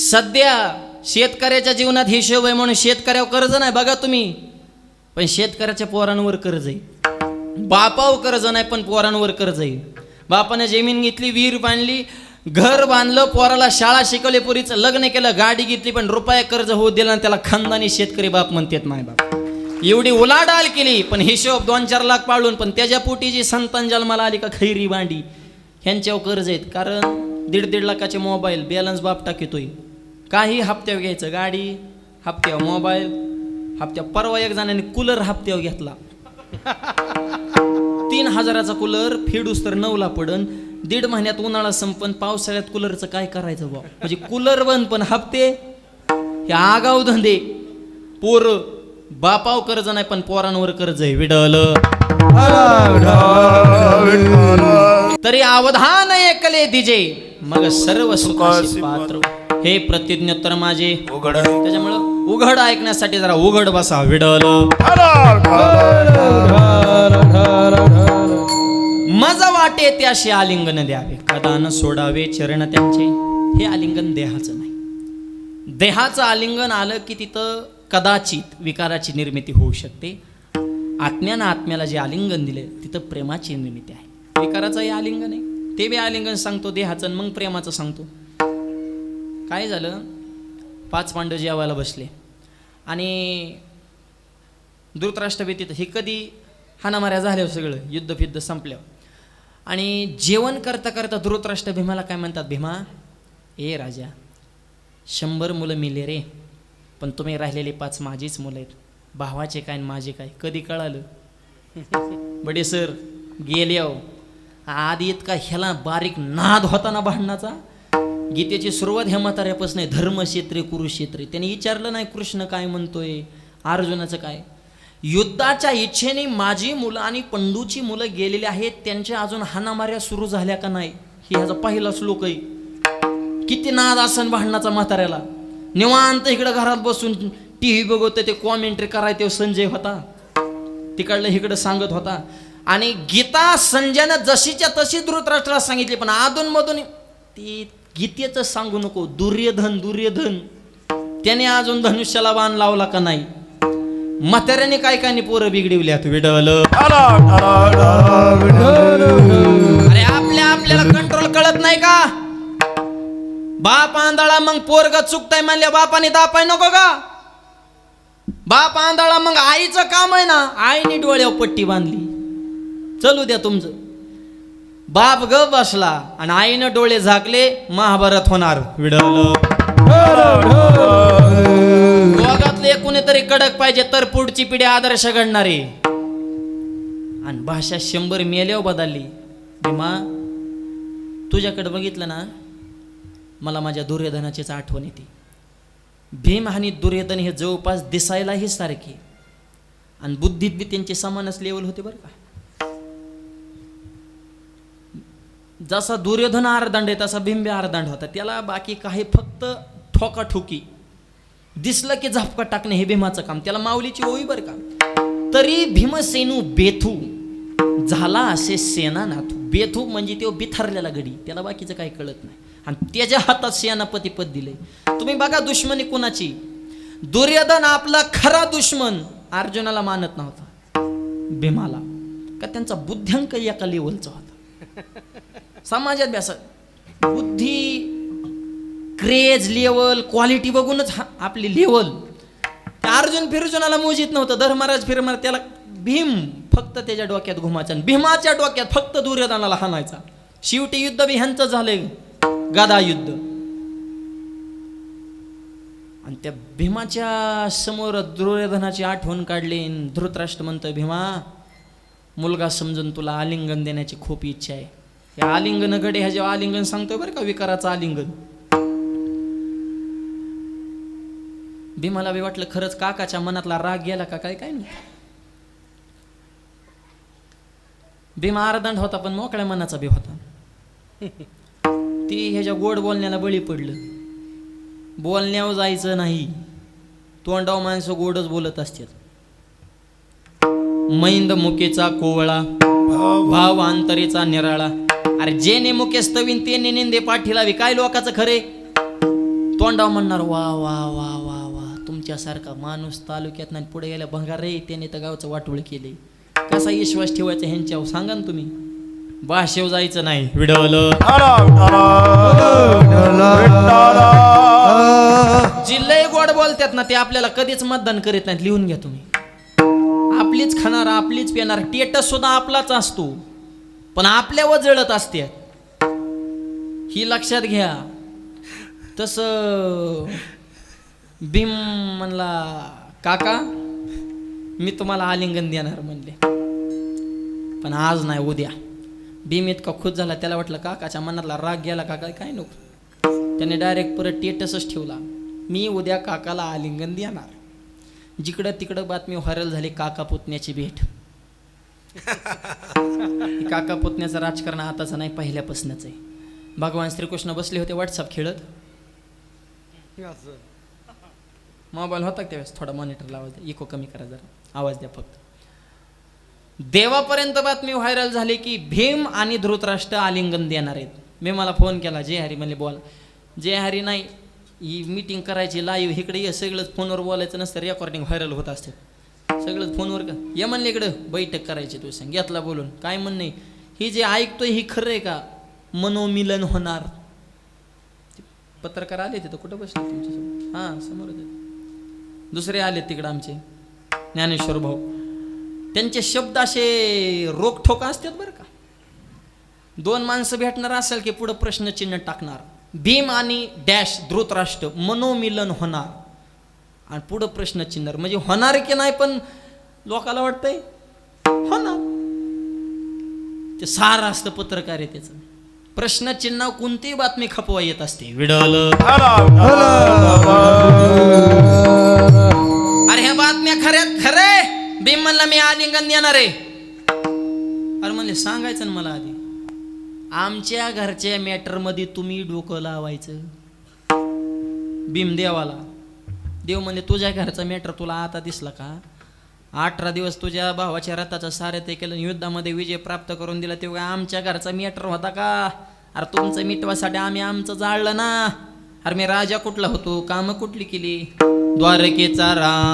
सध्या शेतकऱ्याच्या जीवनात हिशोब आहे म्हणून शेतकऱ्यावर कर्ज नाही बघा तुम्ही, पण शेतकऱ्याच्या पोरांवर कर्ज आहे. बापावर कर्ज नाही पण पोरांवर कर्ज आहे. बापाने जमीन घेतली, विहीर बांधली, घर बांधलं, पोराला शाळा शिकवली, पोरीचं लग्न केलं, गाडी घेतली, पण रुपया कर्ज होऊ दिला आणि त्याला खानदानी शेतकरी बाप म्हणतात नाही बाप. एवढी उलाढाल केली पण हिशोब 2-4 लाख पाळून, पण त्याच्या पोटी जी संतान जन्माला आली का खैरी भांडी ह्यांच्यावर कर्ज आहेत. कारण 1.5 लाखाचे मोबाईल बॅलन्स बाप टाकतोय. काही हप्त्यावर घ्यायचं, गाडी हप्त्यावर, मोबाईल हप्त्यावर. परवा एक जणांनी कूलर हप्त्यावर घेतला. 3000चा कूलर फेडूस तर 9 ला पडन. 1.5 महिन्यात उन्हाळा संपन, पावसाळ्यात कूलरचं काय करायचं बा. म्हणजे कूलर बंद पण हप्ते. हे आगाव धंदे. पोर बापाव कर्ज नाही पण पोरांवर कर्ज आहे. विडल तरी अवधान ऐकले दिजे मग सर्व सुखासी पात्र. हे प्रत्युत्तर माझे उघड, त्याच्यामुळं उघड ऐकण्यासाठी जरा उघड बसा. विडल मजा वाटे त्याशी आलिंगन द्यावे, कदा न सोडावे चरण त्यांचे. हे आलिंगन देहाचं नाही. देहाचं आलिंगन आलं की तिथं कदाचित विकाराची निर्मिती होऊ शकते. आत्म्यानं आत्म्याला जे आलिंगन दिले तिथं प्रेमाची निर्मिती आहे. विकाराचंही आलिंगन आहे, ते बी आलिंगन सांगतो देहाचं, मग प्रेमाचं सांगतो. काय झालं, 5 पांडव जेवायला बसले आणि धृतराष्ट्र बी तिथं. हे कधी हाणामाऱ्या झाल्यावर सगळं युद्धफिद्ध संपल्यावर. आणि जेवण करता करता धृतराष्ट्र भीमाला काय म्हणतात, भीमा ए राजा 100 मुलं मिले रे, पण तुम्ही राहिलेले 5 माझीच मुलं आहेत. भावाचे काय आणि माझे काय कधी कळालं. बडे सर गेले हो. आधी इतका ह्याला बारीक नाद होता ना भांडणाचा. गीतेची सुरुवात ह्या म्हाताऱ्यापासून धर्मक्षेत्रे कुरुक्षेत्रे. त्यांनी विचारलं नाही कृष्ण काय म्हणतोय, अर्जुनाचं काय. युद्धाच्या इच्छेने माझी मुलं आणि पंडूची मुलं गेलेली आहेत, त्यांच्या अजून हाणामाऱ्या सुरू झाल्या का नाही, ही ह्याचा पहिला श्लोक आहे. किती नाद असन भांडणाचा म्हाताऱ्याला. निवांत इकडं घरात बसून टीव्ही बघत ते कॉमेंट्री करायचे संजय होता, तिकडलं इकडं सांगत होता. आणि गीता संजयनं जशीच्या तशी धृतराष्ट्राला सांगितली, पण अधूनमधून ती गीतेचं सांगू नको. दुर्योधन दुर्योधन त्याने अजून धनुष्याला बाण लावला का नाही. म्हाताऱ्याने काय काय पोरं बिघडवल्यात. विडल अरे आपल्याला कंट्रोल कळत नाही का. बाप आंधळा मग पोरग चुकताय म्हणल्या बापाने दापाय नको का. बाप आंधळा मग आईचं काम आहे ना, आईने डोळ्यावर पट्टी बांधली, चलू द्या तुमचं. बाप ग बसला आणि आईनं डोळे झाकले, महाभारत होणार. विडल दोघातले कोणीतरी कडक पाहिजे तर पुढची पिढी आदर्श घडणारे. आणि भाषा 100 मेल्यावर बदलली. भीमा तुझ्याकडे बघितलं ना, मला माझ्या दुर्योधनाचीच आठवण येते. भीम आणि दुर्योधन हे जवळपास दिसायलाही सारखे आणि बुद्धीत बी त्यांचे समानच लेवल होते बरं का. जसा दुर्योधन आरदांड आहे तसा भीम बी आरदांड होता. त्याला बाकी काही फक्त ठोकाठोकी, दिसलं की झपका टाकणे हे भीमाचं काम. त्याला माऊलीची ओवी बरं का. तरी भीमसेनू बेथू झाला असे सेनानाथू. बेथू म्हणजे तो बिथरलेला गडी, त्याला बाकीचं काही कळत नाही. आणि त्याच्या हातात सेनापती पद दिले. तुम्ही बघा दुश्मनी कुणाची. दुर्योधन आपला खरा दुश्मन अर्जुनाला मानत नव्हता, भीमाला, का त्यांचा बुद्ध्यांक एका लेवलचा होता. समाजात बी असं बुद्धी, क्रेज लेवल, क्वालिटी बघूनच आपली लेवल. अर्जुन फिरजुनाला मोजित नव्हतं. धर्मराज फिरमार त्याला भीम फक्त त्याच्या डोक्यात घुमायचा, भीमाच्या डोक्यात फक्त दुर्योधनाला हाणायचा. शेवटी युद्ध बी ह्यांचं झालंय, गदा युद्ध. आणि त्या भीमाच्या समोर दुर्योधनाची आठवण काढली. धृतराष्ट्र म्हणतोय, भीमा मुलगा समजून तुला आलिंगन देण्याची खूप इच्छा आहे. या आलिंगन गडे ह्या जेव्हा आलिंगन सांगतोय बरं का, विकाराचं आलिंगन. भीमाला बी वाटलं खरंच काकाच्या मनातला राग गेला का काय. काय नाही, भीमा आरदांड होता पण मोकळ्या मनाचा बी होता. ती ह्याच्या गोड बोलण्याला बळी पडलं. बोलण्यावर जायचं नाही, तोंडाव माणसं गोडच बोलत असतात. मैंद मुकेचा कोवळा, भाव अंतरेचा निराळा. अरे जे नेमुके स्तवीन ते निंदे पाठीलावी. काय लोकाचं खरे, तोंडाव म्हणणार वा वा वा वा वा तुमच्यासारखा माणूस तालुक्यात नाही पुढे गेल्या भंगार रे त्याने तर गावचं वाटोळ केले. कसा विश्वास ठेवायचा ह्यांच्यावर सांगा ना तुम्ही. भाषेव जायचं नाही. विडवलं जिल्हे गोड बोलतात ना ते आपल्याला कधीच मतदान करीत नाहीत. लिहून घ्या तुम्ही. आपलीच खाणार आपलीच पिणार. टेटस सुद्धा आपलाच असतो पण आपल्यावर जळत असते ही लक्षात घ्या. तस भीम म्हणला काका मी तुम्हाला आलिंगन देणार म्हणले पण आज नाही उद्या. भीम इतका खुश झाला त्याला वाटलं काकाच्या मनातला राग गेला. काका काय नको. त्याने डायरेक्ट परत टेटसच ठेवला मी उद्या काकाला आलिंगन देणार. जिकडं तिकडं बातमी व्हायरल झाली काका पुतण्याची भेट. काका पुतण्याचं राजकारण आताच नाही पहिल्यापासूनच आहे. भगवान श्रीकृष्ण बसले होते व्हॉट्सअप खेळत. मोबाईल होता त्यावेळेस थोडा मॉनिटरला आवाज द्या. इको कमी करा जरा आवाज द्या फक्त. देवापर्यंत बातमी व्हायरल झाली की भीम आणि धृतराष्ट्र आलिंगन देणार आहेत. मी मला फोन केला जय हरी म्हणले बोल. जय हरी नाही ही मीटिंग करायची लाईव्ह इकडे ये. सगळंच फोनवर बोलायचं नसतं रेकॉर्डिंग व्हायरल होत असते सगळंच फोनवर. का ये म्हणले इकडं बैठक करायची तू सांग. घेतला बोलून काय म्हणणे ही जे ऐकतोय ही खरं आहे का मनोमिलन होणार. पत्रकार आले तिथं कुठं बसले तुमच्यासोबत. हां समोर दुसरे आले तिकडं आमचे ज्ञानेश्वर भाऊ. त्यांचे शब्द असे रोखठोक असतात बरं का. दोन माणसं भेटणार असेल की पुढं प्रश्नचिन्ह टाकणार. भीम आणि डॅश धृतराष्ट्र मनोमिलन होणार आणि पुढं प्रश्नचिन्ह म्हणजे होणार की नाही पण लोकाला वाटतंय होणार. ते सार असतं पत्रकारितेचं. प्रश्नचिन्ह कोणतीही बातमी खपवा येत असते. विडवलं अरे ह्या बातम्या खऱ्यात खरे. भीम म्हणला मी आलिंगन देणार आहे. अरे म्हणले सांगायचं ना मला आधी. आमच्या घरच्या मॅटर मध्ये तुम्ही डोकं लावायचं. भीम देवाला. देव म्हणजे तुझ्या घरचा मॅटर तुला आता दिसला का. 18 दिवस तुझ्या भावाच्या रथाचं सारे ते केलं युद्धामध्ये विजय प्राप्त करून दिला तेव्हा आमच्या घरचा मॅटर होता का. अरे तुमचं मिटवासाठी आम्ही आमचं जाळलं ना. अरे मी राजा कुठला होतो कामं कुठली केली. द्वारकेचा राणा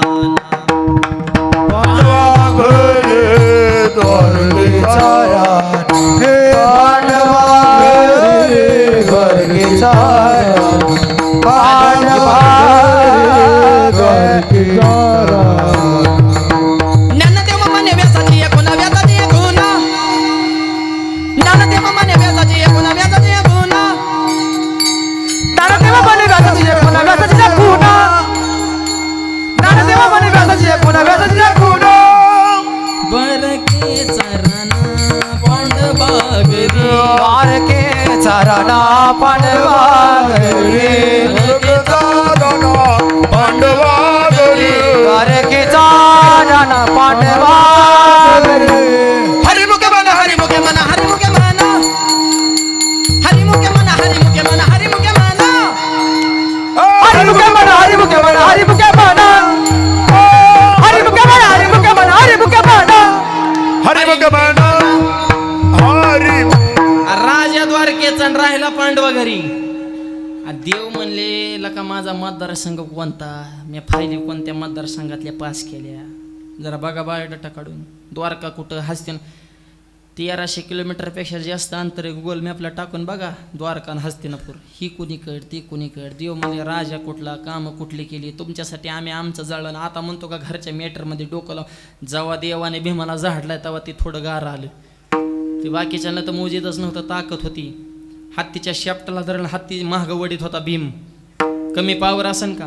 ज्ञानदेव म्हणे व्यासाची एकूण व्यासाची एकूण. ज्ञानदेव म्हणे व्यासाची एकूण व्यासाची एकूण. ज्ञानदेव म्हणे व्यासाची एकूण व्यासाची एकूण. ज्ञानदेव म्हणे व्यासाची एकूण व्यासाची एकूण. बरकेचा राणा पांडवागरी. बरकेचा राणा पांडवागरी. पांडवागरी. बरकेचा राणा पांडवागरी. हरिमुखे म्हणा हरिमुखे म्हणा हरिमुखे म्हणा. हरिमुखे म्हणा हरिमुखे म्हणा हरिमुखे म्हणा. हरिमुखे म्हणा हरिमुखे म्हणा हरिमुखे म्हणा. हरिमुखे म्हणा हरिमुखे म्हणा हरिमुखे म्हणा. हरिमुखे म्हणा हरि. राजा द्वारकेचा राहिला पांडवा घरी. देव म्हणले लका माझा मतदारसंघ कोणता. मी फायली कोणत्या मतदारसंघातल्या पास केल्या जरा बघा बायोडाटा काढून. द्वारका कुठं हस्तिन 1300 किलोमीटरपेक्षा जास्त अंतर आहे. गुगल मॅपला टाकून बघा द्वारका आणि हस्तिनापूर. ही कुणीकड ती कुणीकड. देव म्हणले राजा कुठला कामं कुठली केली तुमच्यासाठी आम्ही आमचं जाळलं. आता म्हणतो का घरच्या मॅटरमध्ये डोकं लाव. जेव्हा देवाने भीमाला झाडलाय तेव्हा ती थोडं गार आलं. ते बाकीच्यानं तर मोजेतच नव्हतं ताकद होती. हत्तीच्या शेपटाला धरण हत्ती महाग वडीत होता भीम. कमी पावर असन का.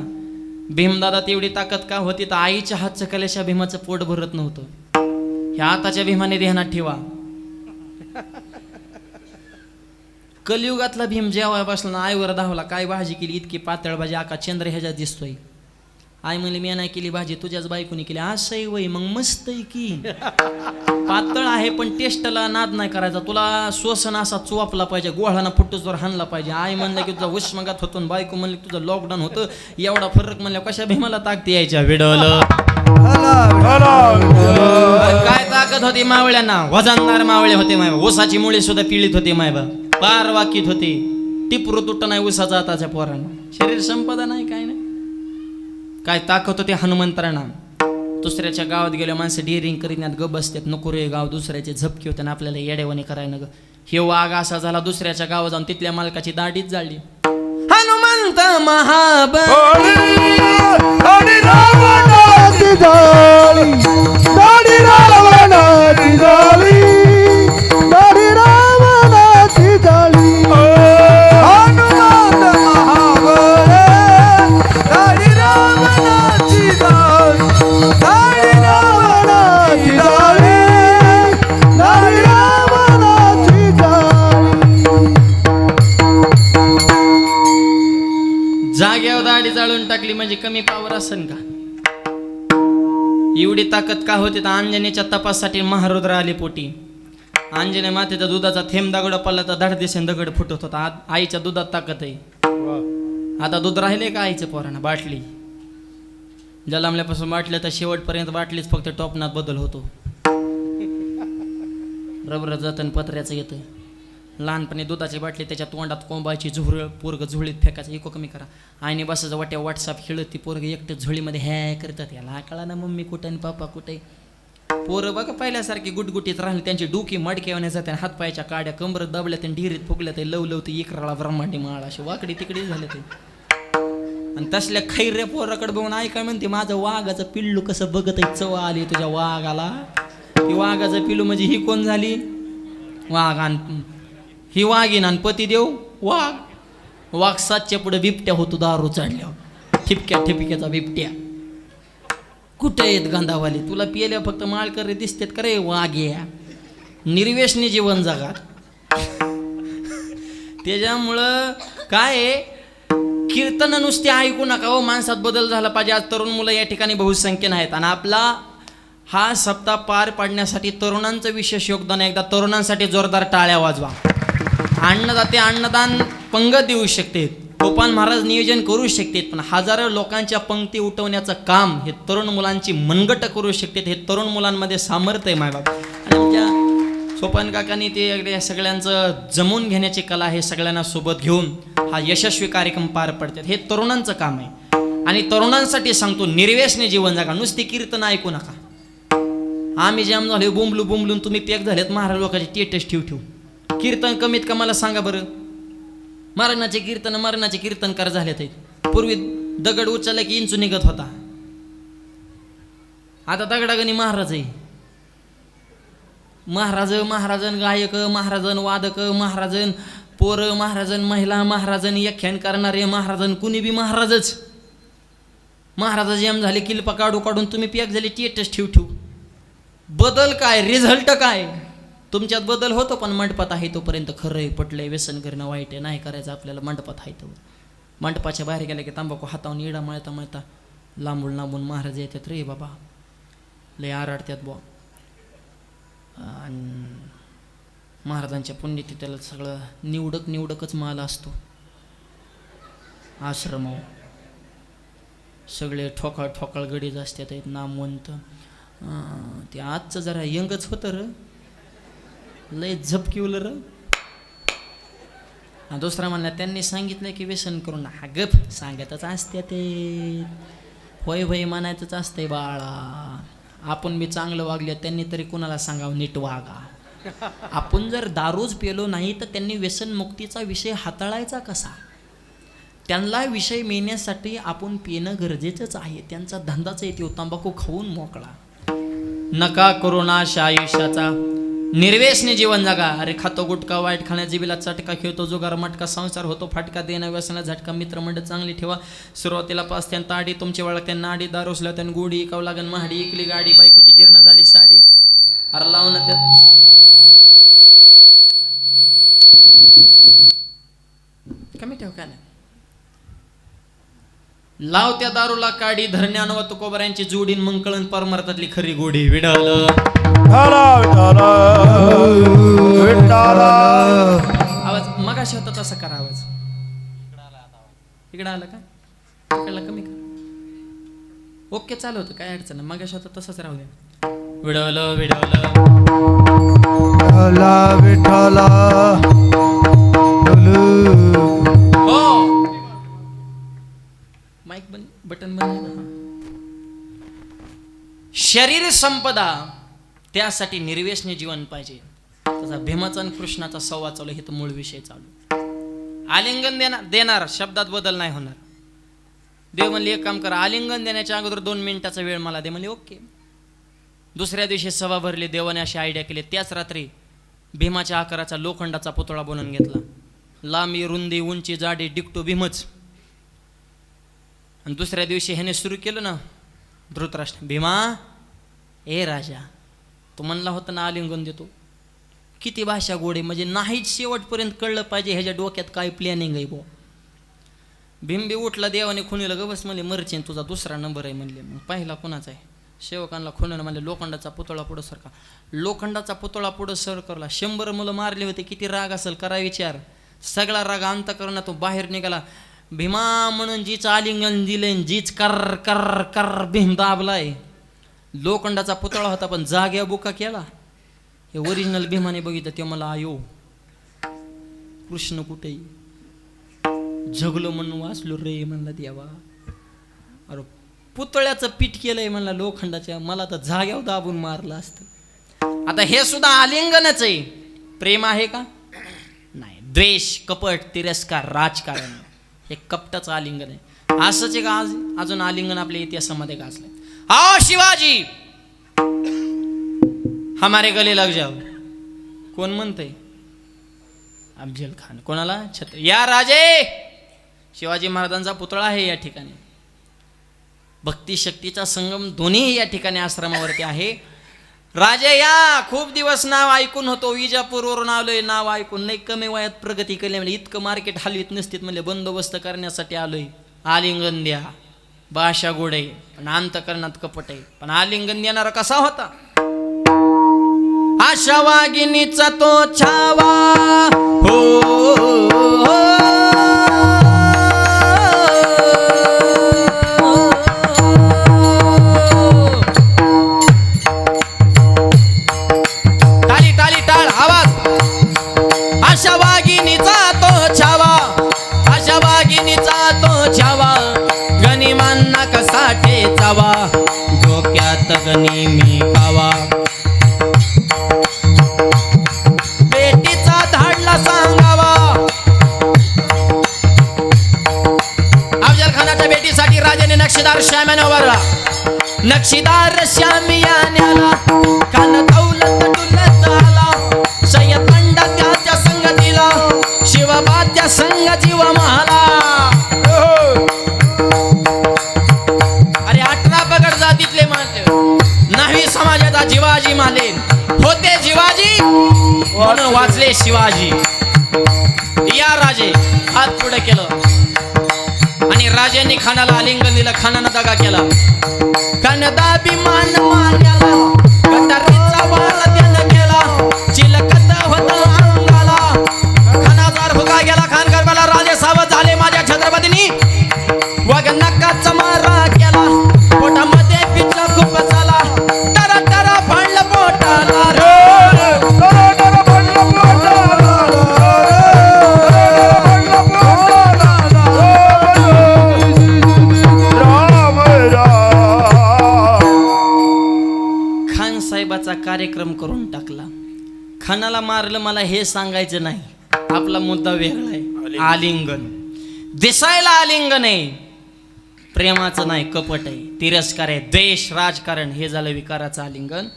भीमदादा तेवढी ताकद का होती तर आईच्या हातचं कल्याशा भीमाचं पोट भरत नव्हतं. ह्या आताच्या भीमाने ध्यानात ठेवा. कलियुगातला भीम जेव्हा बसला ना आईवर धावला. काय भाजी केली इतकी पातळ भाजी आका चंद्र ह्याच्यात दिसतोय. आई म्हणली मी नाही केली भाजी तुझ्याच बायकोनी केली. असंही वय मग मस्त आहे की. पातळ आहे पण टेस्टला नाद नाही करायचा. तुला श्वसन असा चोपला पाहिजे गोळाना फुटूसवर हाणला पाहिजे. आई म्हणलं की तुझा उष्माघात होतो बायको म्हणली तुझं लॉकडाऊन होतं. एवढा फरक म्हणल्या कशा भीमाला ताकद यायच्या विडवलं. काय ताकद होती मावळ्यांना. वजनदार मावळे होते माय. ऊसाची मुळे सुद्धा पिळीत होते माय. पार वाकीत होते. टिपरू तुट नाही ऊसाचा आताच्या पोरांना. शरीर संपदा नाही, काय नाही. काय ताकद होते हनुमंतरांना. दुसऱ्याच्या गावात गेल्या माणसं डिअरिंग करीत ग बसतात, नको रे गाव दुसऱ्याचे झपके होते ना आपल्याला येडेवाणी करायला ग. हे वाघ असा झाला दुसऱ्याच्या गावात जाऊन तिथल्या मालकाची दाढीच जाळली. हनुमंत महाबली रावणाची झाली, दाढी रावणाची झाली, दाढी रावणाची झाली. हनुमंत महाबली दाढी रावणाची झाली, दाढी रावणाची झाली, दाढी रावणाची झाली. जाग्यावर दाढी जाळून टाकली म्हणजे कमी पावर असेल का? एवढी ताकद का होती तर अंजनेच्या तपासाठी महारुद्र आले पोटी. अंजने मातेचा दुधाचा थेंब दगड पडला तर धड दिसेन दगड फुटत होता. आईच्या दुधात ताकद आहे. आता दूध राहिले का आईचं पोरांना? बाटली जलामल्यापासून बाटल्या तर शेवटपर्यंत बाटलीच, फक्त टॉपनात बदल होतो. रबर जतन पत्र्याचं येतं. लहानपणी दुधाची बाटली त्याच्या तोंडात कोंबाची झुरळ, पोरग झुळीत फेकायचं. इको कमी करा. आईने बसायचं वाट्या व्हॉट्सअप खेळत ती पोरग एकटं झुळीमध्ये हॅ करतात. याला कळा ना मम्मी कुठं आणि पापा कुठे. पोरं बघा पहिल्यासारखी गुटगुटीत राहिली. त्यांची डोकी मडकेवण्या जाते, हातपायच्या काड्या कंबरत दाबल्या, त्यांनी ढिरीत फुकल्या, ते लव ते इकराला ब्रह्मांडी माळ अशी वाकडी तिकडी झाले ते. आणि तसल्या खैऱ्या पोराकडे बघून आई काय म्हणते, माझं वाघाचं पिल्लू कसं बघत आहे, चव आली तुझ्या वाघाला. ती वाघाचं पिल्लू म्हणजे ही कोण झाली? वाघ. आणि ही वाघीन आणि पतिदेव वाघ. वाघ सातच्या पुढे बिबट्या होतो दारू चढल्यावर. ठिपक्याचा बिबट्या. कुठे येत गांधावाली? तुला पियल्या फक्त माळकरी दिसतेत का रे वाघ्या? निर्व्यसनी जीवन जगात. त्याच्यामुळं काय कीर्तन नुसते ऐकू नका हो. माणसात बदल झाला पाहिजे. आज तरुण मुलं या ठिकाणी बहुसंख्येने आहेत आणि आपला हा सप्ताह पार पाडण्यासाठी तरुणांचं विशेष योगदान. एकदा तरुणांसाठी जोरदार टाळ्या वाजवा. अन्नदाते अन्नदान पंगत देऊ शकते, गोपाल महाराज नियोजन करू शकतात, पण हजारो लोकांच्या पंक्ती उठवण्याचं काम हे तरुण मुलांची मनगट करू शकतात. हे तरुण मुलांमध्ये सामर्थ्य आहे मायबाप. आणि आमच्या सोपान काकांनी ते सगळ्यांचं जमवून घेण्याची कला हे सगळ्यांना सोबत घेऊन हा यशस्वी कार्यक्रम पार पडतात. हे तरुणांचं काम आहे. आणि तरुणांसाठी सांगतो, निर्व्यसनी जीवन जगा. नुसती कीर्तन ऐकू नका. आम्ही जाम झाले बोंबलून तुम्ही पेक झालेत. महाराज लोकांचे टेटस ठेव. कीर्तन कमीत का मला सांगा बरं. मरणाचे कीर्तनकार झाले ते. पूर्वी दगड उचलला की इंचू निघत होता. आता दगडागणी महाराज आहे. महाराजन गायक, महाराजन वादक, महाराजन पोर, महाराजन महिला, महाराजन व्याख्यान करणारे, महाराजन कुणी बी महाराजच. महाराज जेम झाले किल्पा काढून तुम्ही पेक झाले टेटस ठेव. बदल काय? रिझल्ट काय? तुमच्यात बदल होतो, पण मंडपात आहे तोपर्यंत खरं आहे, पटलंय, व्यसन करणं वाईट आहे, नाही करायचं आपल्याला. मंडपात आहे तो. मंडपाच्या बाहेर गेल्या की तंबाखू हातावून इडा मळता लांबून महाराज येतात. रे बाबा लय आराडत्यात बुवा. आणि महाराजांच्या पुण्यतिथीला सगळं निवडकच माल असतो. आश्रम सगळे ठोकाळ गडीज असतात, नामवंत. ते आजचं जरा यंगच होतं र, लय झपकिवलं र. दुसरा म्हणला त्यांनी सांगितलं की व्यसन करून. हा गप, सांगतच असते ते. होय म्हणायचंच असतंय बाळा. आपण बी चांगलं वागले, त्यांनी तरी कुणाला सांगावं नीट वागा. आपण जर दारूच पेलो नाही तर त्यांनी व्यसनमुक्तीचा विषय हाताळायचा कसा? त्यांना विषय मिळण्यासाठी आपण पिणं गरजेचंच आहे. त्यांचा धंदाच येतो तंबाखू खाऊन मोकळा. नका करू नाश आयुष्याचा, निर्व्यसनी जीवन जगा. अरे खातो गुटखा, वाईट खाण्या, जिबीला चटका, खेळतो जुगार, मटका, संसार होतो फाटका, देणं व्यसना झटका, मित्रमंडळ चांगली ठेवा. सुरुवातीला पाच त्यान ताडी, तुमची वळख त्यांना आडी, दारूसल्या त्यान गोडी, इकाव लागन महाडी, इकली गाडी, बायकोची जीर्ण झाली साडी. अरे लावून त्यात कमी ठेव काय नाही. लाव त्या दारूला काडी, धरण्यान व तुकोबऱ्यांची जोडीन, मग कळण परमार्थातली खरी गोडी. विडाल आवाज मगाशी होता तसा करा. आवाज इकडं आला का? इकडला कमी का? ओके चालू होतं, काय अडचण नाही. मगाशी होता तसंच राहू दे. विडवलं हो. माईक बटन बंद. शरीर संपदा त्यासाठी निर्व्यसनी जीवन पाहिजे. तसा भीमाचा आणि कृष्णाचा संवाद चालू, हे तर मूळ विषय चालू. आलिंगन देणार शब्दात बदल नाही होणार. देव म्हणले एक काम करा, आलिंगन देण्याच्या अगोदर 2 मिनिटाचा वेळ मला दे. म्हणले ओके. दुसऱ्या दिवशी सभा भरली. देवाने अशी आयडिया केली. त्याच रात्री भीमाच्या आकाराचा लोखंडाचा पुतळा बनवून घेतला. लांबी रुंदी उंची जाडी डिकटो भीमच. आणि दुसऱ्या दिवशी ह्याने सुरू केलं ना, धृतराष्ट्र, भीमा ए राजा, तू म्हणला होता ना आलिंगन देतो. किती भाषा गोडे, म्हणजे नाहीच शेवटपर्यंत कळलं पाहिजे ह्याच्या डोक्यात काय प्लॅनिंग आहे. भीमबी उठला. देवाने खुणीला ग बस म्हणले मरचीन, तुझा दुसरा नंबर आहे म्हणले. मग पहिला कोणाचा आहे? सेवकांना खुणीला म्हणले लोखंडाचा पुतळा पुढं सरका. लोखंडाचा पुतळा पुढं सरकवला. 100 मुलं मारले होते. किती राग असेल करा विचार. सगळा राग अंतःकरणातून बाहेर निघाला. भीमा म्हणून जीच आलिंगन दिले, जीच कर कर कर भीम दाबलाय. लोखंडाचा पुतळा होता पण जाग्या बुका केला. हे ओरिजिनल भीमाने बघितलं. ते मला आयो कृष्ण कुठे जगलो म्हणून वाचलो रे म्हणला देवा. अरे पुतळ्याचं पीठ केलंय म्हणला लोखंडाच्या, मला तर जाग्यावर दाबून मारलं असतं. आता हे सुद्धा आलिंगनच आहे. प्रेम आहे का? नाही. द्वेष, कपट, तिरस्कार, राजकारण हे कपटाचं आलिंगन आहे. असंच एक आज अजून आलिंगन आपल्या इतिहासामध्ये गाजलंय. आओ शिवाजी हमारे गले लग जाओ. कोण म्हणतंय? अफजल खान. कोणाला? छत्र. या राजे, शिवाजी महाराजांचा पुतळा आहे या ठिकाणी. भक्ती शक्तीचा संगम दोन्ही या ठिकाणी आश्रमावरती आहे. राजे या. खूप दिवस नाव ऐकून होतो, विजापूरवरून आलोय, नाव ऐकून. नाही कमी वयात प्रगती केली म्हणजे इतकं मार्केट हलवीत नसतीत म्हणले, बंदोबस्त करण्यासाठी आलोय. आलिंगन द्या. भाषा गोड आहे पण अंतःकरणात कपट आहे. पण आलिंगन देणारा कसा होता? आशा वागिनीचा तो छावा हो, ताली ताली टाळ आवाज. आशा वागिनीचा तो छावा, आशा वागिनीचा तो छावा, गनिमांना कसा ठेचावा, डोक्यात गणी मी खावा. बेटीचा धाडला सांगावा. अफजल खानाच्या बेटीसाठी राजाने नक्षीदार श्याम्याने उभारला. नक्षीदार श्यामियान्याला कान दौलत डुलत आला. सय्यद पंडा त्याच्या संगतीला, शिवबा त्या संग जीव महाला. अरे 18 पगड जातीतले मानले, न्हावी समाजाचा जिवाजी माले होते. जिवाजी म्हणून वाचले शिवाजी. या राजे हात पुढे केलं आणि राजांनी खानाला आलिंगन दिलं. खानानं दगा केला. खान दाबी मान मान्याला, गटारीचा वाळ त्यानं केला. चिलकत होता अंगाला, खानाचा हुका गेला. खान गरबाला. राजे सावध झाले माझ्या छत्रपतींनी. वग नकाचा मारा केला. पोटामध्ये पिठला खूप झाला. टरा टरा फाडलं पोटाला रे. खान साहेबाचा कार्यक्रम करून टाकला. खानाला मारलं मला हे सांगायचं नाही. आपला मुद्दा वेगळा आहे. आलिंगन दिसायला आलिंगन आहे, प्रेमाचं नाही, कपट आहे, तिरस्कार आहे, द्वेष, राजकारण हे झालं विकाराचं आलिंगन.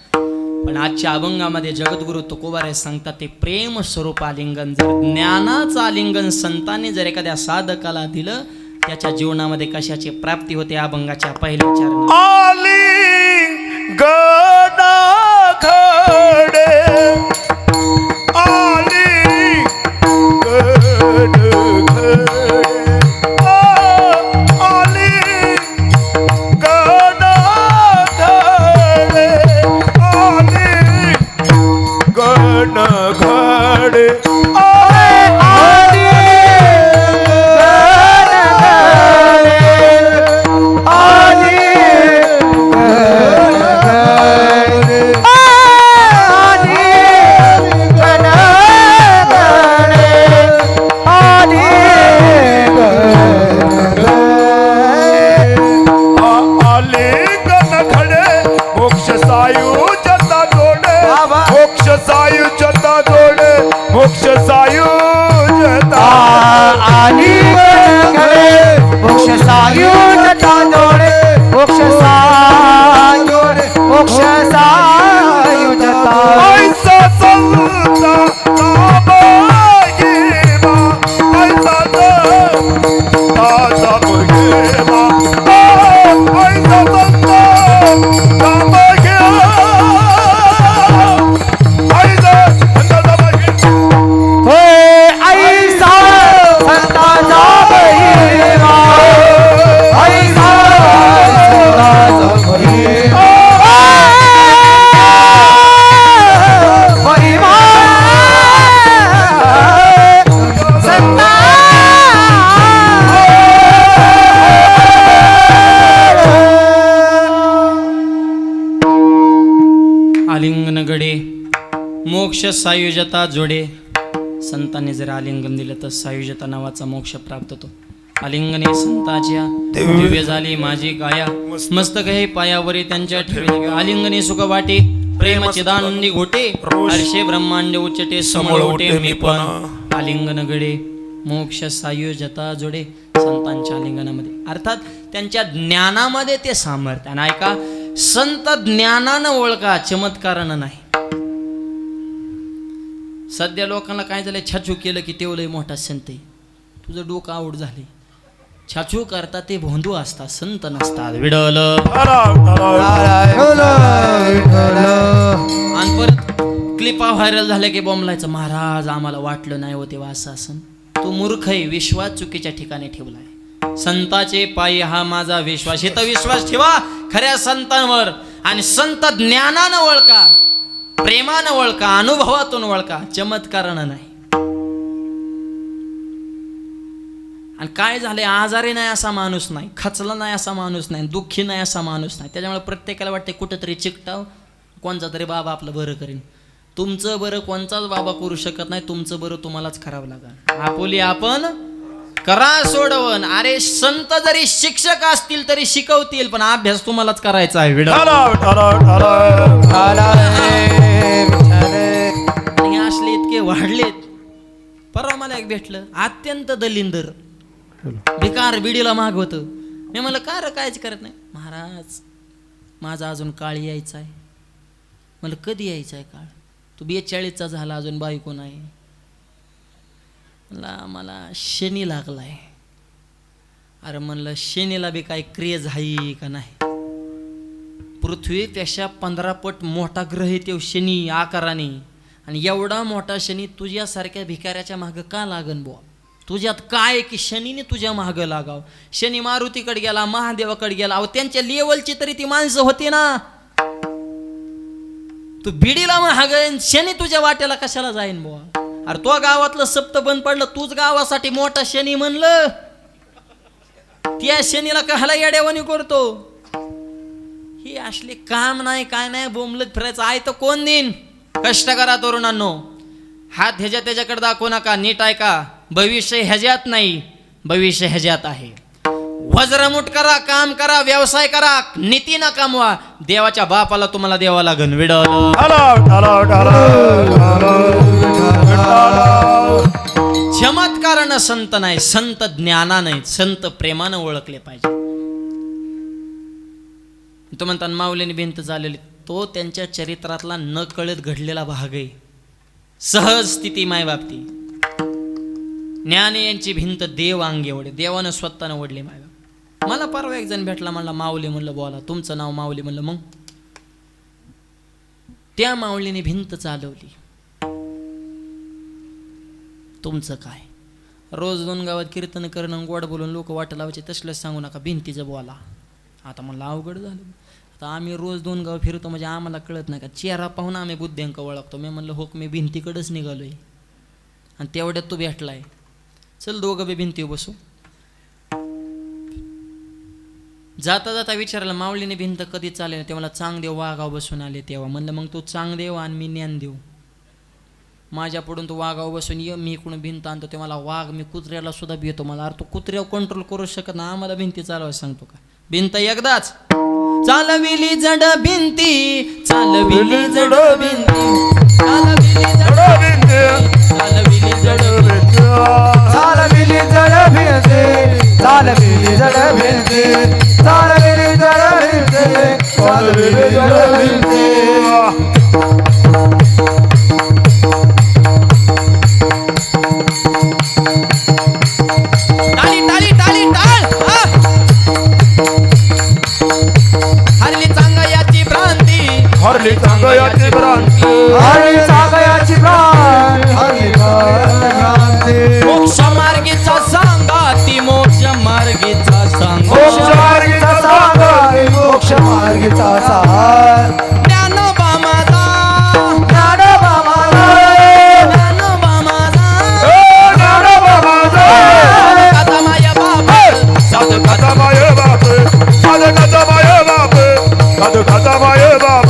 पण आजच्या अभंगामध्ये जगद्गुरु तुकोबाराय सांगतात ते प्रेम स्वरूप आलिंगन. जर ज्ञानाचं आलिंगन संतांनी जर एखाद्या साधकाला दिलं, त्याच्या जीवनामध्ये कशाची प्राप्ती होते. अभंगाच्या पहिल्या चरणात आलिंगन खडे, केला आईचा संत दाबा घ्या आईचा संत दाबा घ्या होय आईचा संताचा महिमा आईचा संताचा महिमा संता आलिंगन गडे मोक्ष सायुजता जोडे. संतांनी जर आलिंगन दिलं तर सायुजता नावाचा मोक्ष प्राप्त होतो. आलिंगने संताच्या दिव्य झाली माझी काया मस्तक हे पायावरी त्यांच्या ठेवली. आलिंगने सुख वाटे प्रेम चिदानंदी घोटे हर्षे ब्रह्मांड उच्चटे समोर होते मी पण. आलिंगन गडे मोक्ष सायुजता जोडे. संतांच्या आलिंगनामध्ये अर्थात त्यांच्या ज्ञानामध्ये ते सामर्थ्य. आणि ऐका, संत ज्ञानानं ओळखा, चमत्कारानं नाही. सध्या लोकांना काय झालंय, छाछू केलं की तेवढं मोठा संत आहे. तुझं डोकं आऊट झाले. छाछू करता ते भोंदू असतात, संत नसतात. विडल आणि परत क्लिपा व्हायरल झाल्या की बॉम्बलायचं, महाराज आम्हाला वाटलं नाही होते असं असं. तो मूर्ख आहे, विश्वास चुकीच्या ठिकाणी ठेवलाय. संताचे पायी हा माझा विश्वास. इथं विश्वास ठेवा खऱ्या संतांवर. आणि संत ज्ञानानं ओळखा, प्रेमानं ओळखा, अनुभवातून ओळखा, चमत्कारानं नाही. आणि काय झालंय, आजारी नाही असा माणूस नाही, खचला नाही असा माणूस नाही, दुःखी नाही असा माणूस नाही. त्याच्यामुळे प्रत्येकाला वाटते कुठंतरी चिकटाव, कोणचा तरी बाबा आपलं बरं करेन. तुमचं बरं कोणचाच बाबा करू शकत नाही. तुमचं बरं तुम्हालाच करावं लागेल. आपुली आपण करा सोडवण. अरे संत जरी शिक्षक असतील तरी शिकवतील, पण अभ्यास तुम्हालाच करायचा आहे. विडा आणि असले इतके वाढलेत. परवा मला एक भेटलं, अत्यंत दलिंदर, भिकार बिडीला मागवत. मी म्हणलं का रे, कायच करत नाही. महाराज माझा अजून काळ यायचा आहे. म्हणलं कधी यायचा आहे काळ? तू 42चा झाला, अजून बायको नाही. म्हणला मला शनी लागलाय. अरे म्हणलं शनीला बी काय क्रेज आहे का नाही? पृथ्वीपेक्षा 15 पट मोठा ग्रह आहे तो शनी आकाराने. आणि एवढा मोठा शनी तुझ्यासारख्या भिकाऱ्याच्या मागं का लागन बुवा? तुझ्यात काय की शनीने तुझ्या मागं लागाव? शनी मारुतीकडे गेला, महादेवाकडे गेला. अहो त्यांच्या लेवलची तरी ती माणसं होती ना. तू बिडीला महाग, शनी तुझ्या वाट्याला कशाला जाईन बुवा? अरे तो गावातलं सप्त बंद पडलं, तूच गावासाठी मोठा शनी म्हणलं. त्या शनीला कहाला येड्यावानी करतो? ही असले काम नाही, काय नाही, बोंबलत फिरायचं आहे तर कोण देईन? कष्ट करा तरुणांनो, हात ह्याच्या त्याच्याकडे दाखवू नका. नीट ऐका, भविष्य ह्याच्यात नाही, भविष्य ह्याच्यात आहे. वज्रमुठ करा, काम करा, व्यवसाय करा, नीती न कमवा. देवाच्या बापाला तुम्हाला द्यावा लागन. विडल चमत्कारानं संत नाही, संत ज्ञानानं, संत प्रेमानं ओळखले पाहिजे. तो म्हणतात माऊलीने भिंत झालेली, तो त्यांच्या चरित्रातला न कळत घडलेला भाग आहे. सहज स्थिती मायबापती. ज्ञान यांची भिंत देव अंगे ओढे, देवानं स्वतःनं ओढली मायबाप. मला परवा एक जण भेटला, म्हणला माऊली. म्हणलं बोला, तुमचं नाव माऊली. म्हणलं मग? त्या माऊलीने भिंत चालवली. तुमचं काय? रोज 2 गावात कीर्तन करणं, गोड बोलून लोक वाट लावायचे, तसलंच सांगू नका, भिंतीचं बोला. आता म्हणलं अवघड झालं. आता आम्ही रोज 2 गाव फिरतो म्हणजे आम्हाला कळत नाही का? चेहरा पाहून आम्ही बुद्ध्यांक ओळखतो. मी म्हणलं हो, मी भिंतीकडेच निघालोय आणि तेवढ्यात तू भेटलाय. चल दोघं बी भिंतीवर बसू. जाता जाता विचारलं, माऊलीने भिंत कधी चालेल? ते मला चांगदेव वाघाव बसून आले तेव्हा. म्हणलं मग तू चांगदेव आणि मी ज्ञानदेव. माझ्या पडून तू वाघाव बसून ये, मी इकडून भिंत आणतो. ते मला वाघ, मी कुत्र्याला सुद्धा भीतो. मला अरे तू कुत्र्यावर कंट्रोल करू शकत ना, आम्हाला भिंती चालवायला सांगतो का? भिंत एकदाच चालविली जड भिंती, चालविली जड भिंती, चालविली जड भिंती, चालविली जड भिंती, चालविली जड भिंती, चालविली जड भिंती, चालविली जड भिंती, चालविली जड भिंती. टाळी टाळी टाळी टाळ. साधू खाता माये बाप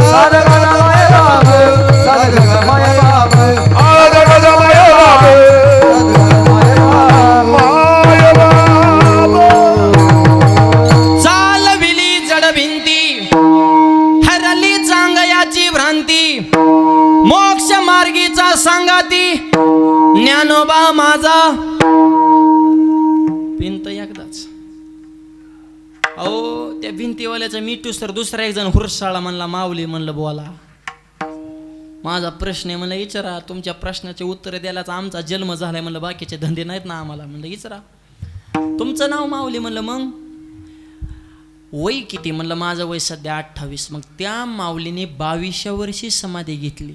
साध गण माय बाप साध गण माय बाप आज खाता माये बाप साध गण माय बाप माये बाप चालविली जड भिंती हरली चांगयाची भ्रांती मोक्ष मार्गीचा सांगाती ज्ञानोबा माझा भिंत एकदाच. अहो त्या भिंतीवाल्याचा मिठूस तर दुसरा एक जण हुरसाळा म्हणला माऊली म्हणलं बोला माझा प्रश्न आहे म्हणलं विचारा तुमच्या प्रश्नाचे उत्तर द्यायलाच आमचा जन्म झालाय म्हणलं बाकीचे धंदे नाहीत ना आम्हाला म्हणलं विचारा तुमचं नाव माऊली म्हणलं मग वय किती म्हणलं माझं वय सध्या 28. मग त्या माऊलीने 22व्या वर्षी समाधी घेतली